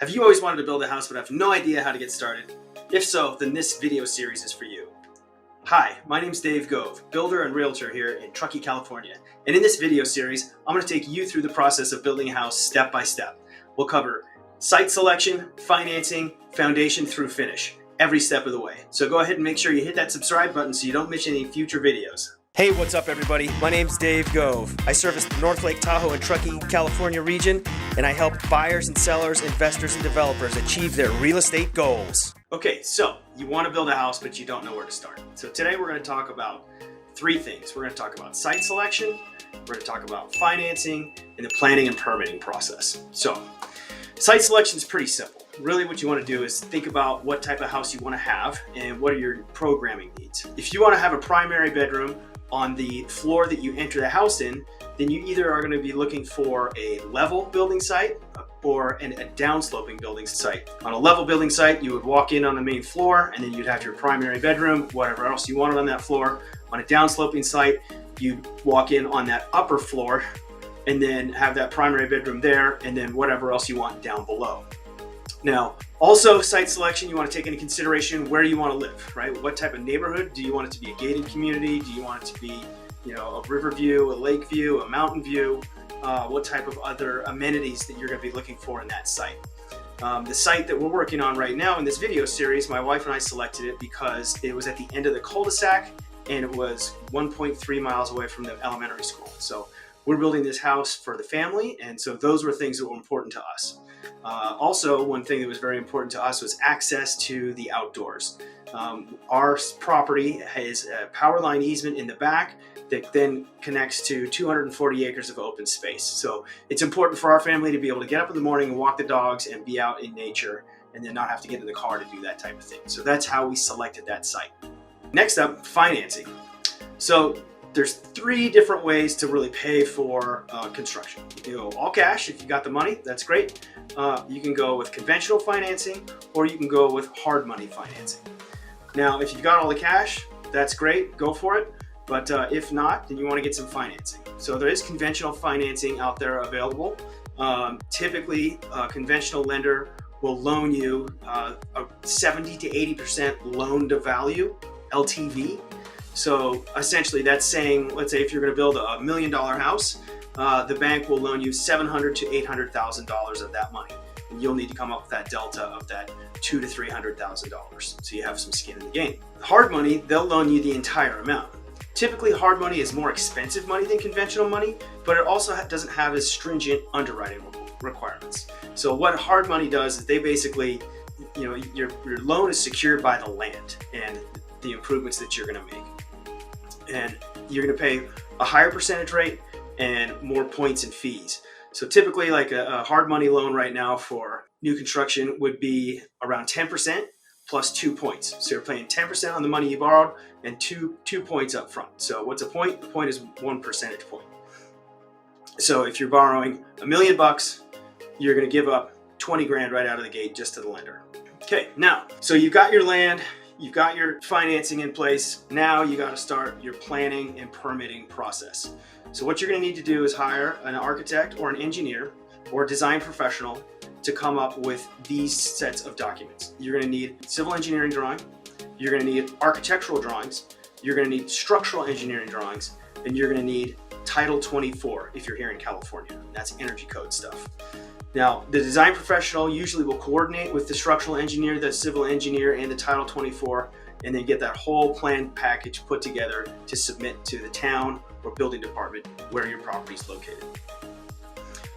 Have you always wanted to build a house but have no idea how to get started? If so, then this video series is for you. Hi, my name is Dave Gove, builder and realtor here in Truckee, California. And in this video series, I'm going to take you through the process of building a house step by step. We'll cover site selection, financing, foundation through finish, every step of the way. So go ahead and make sure you hit that subscribe button so you don't miss any future videos. Hey, what's up everybody? My name's Dave Gove. I service the North Lake Tahoe and Truckee, California region, and I help buyers and sellers, investors and developers achieve their real estate goals. Okay, so you want to build a house, but you don't know where to start. So today we're going to talk about three things. We're going to talk about site selection, we're going to talk about financing, and the planning and permitting process. So site selection is pretty simple. Really what you want to do is think about what type of house you want to have and what are your programming needs. If you want to have a primary bedroom on the floor that you enter the house in, then you either are going to be looking for a level building site or a downsloping building site. On a level building site, you would walk in on the main floor and then you'd have your primary bedroom, whatever else you wanted on that floor. On a downsloping site, you'd walk in on that upper floor and then have that primary bedroom there and then whatever else you want down below. Now, also site selection, you want to take into consideration where you want to live, right? What type of neighborhood? Do you want it to be a gated community? Do you want it to be, a river view, a lake view, a mountain view? What type of other amenities that you're going to be looking for in that site? The site that we're working on right now in this video series, my wife and I selected it because it was at the end of the cul-de-sac and it was 1.3 miles away from the elementary school. So we're building this house for the family, and so those were things that were important to us. Also, one thing that was very important to us was access to the outdoors. Our property has a power line easement in the back that then connects to 240 acres of open space. So it's important for our family to be able to get up in the morning and walk the dogs and be out in nature and then not have to get in the car to do that type of thing. So that's how we selected that site. Next up, financing. So there's three different ways to really pay for construction. You can go all cash if you got the money, that's great. You can go with conventional financing, or you can go with hard money financing. Now, if you've got all the cash, that's great, go for it. But if not, then you want to get some financing. So there is conventional financing out there available. Typically, a conventional lender will loan you a 70 to 80% loan to value, LTV. So essentially that's saying, let's say if you're going to build a $1 million house, the bank will loan you $700,000 to $800,000 of that money. And you'll need to come up with that delta of that $200,000 to $300,000. So you have some skin in the game. Hard money, they'll loan you the entire amount. Typically hard money is more expensive money than conventional money, but it also doesn't have as stringent underwriting requirements. So what hard money does is they basically, your loan is secured by the land and the improvements that you're going to make. And you're going to pay a higher percentage rate and more points and fees. So typically like a hard money loan right now for new construction would be around 10% plus 2 points. So you're paying 10% on the money you borrowed and two points up front. So what's a point? A point is 1 percentage point. So if you're borrowing $1 million, you're going to give up 20 grand right out of the gate just to the lender. Okay, now, so you've got your land, you've got your financing in place. Now you got to start your planning and permitting process. So what you're going to need to do is hire an architect or an engineer or a design professional to come up with these sets of documents. You're going to need civil engineering drawing, you're going to need architectural drawings, you're going to need structural engineering drawings, and you're going to need Title 24 if you're here in California. That's energy code stuff. Now, the design professional usually will coordinate with the structural engineer, the civil engineer, and the Title 24, and then get that whole plan package put together to submit to the town or building department where your property is located.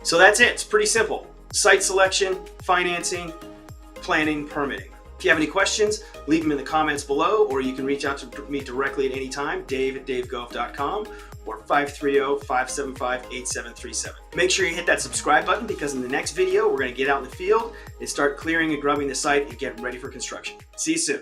So that's it. It's pretty simple. Site selection, financing, planning, permitting. If you have any questions, leave them in the comments below, or you can reach out to me directly at any time, dave@davegove.com or 530-575-8737. Make sure you hit that subscribe button because in the next video, we're going to get out in the field and start clearing and grubbing the site and getting ready for construction. See you soon.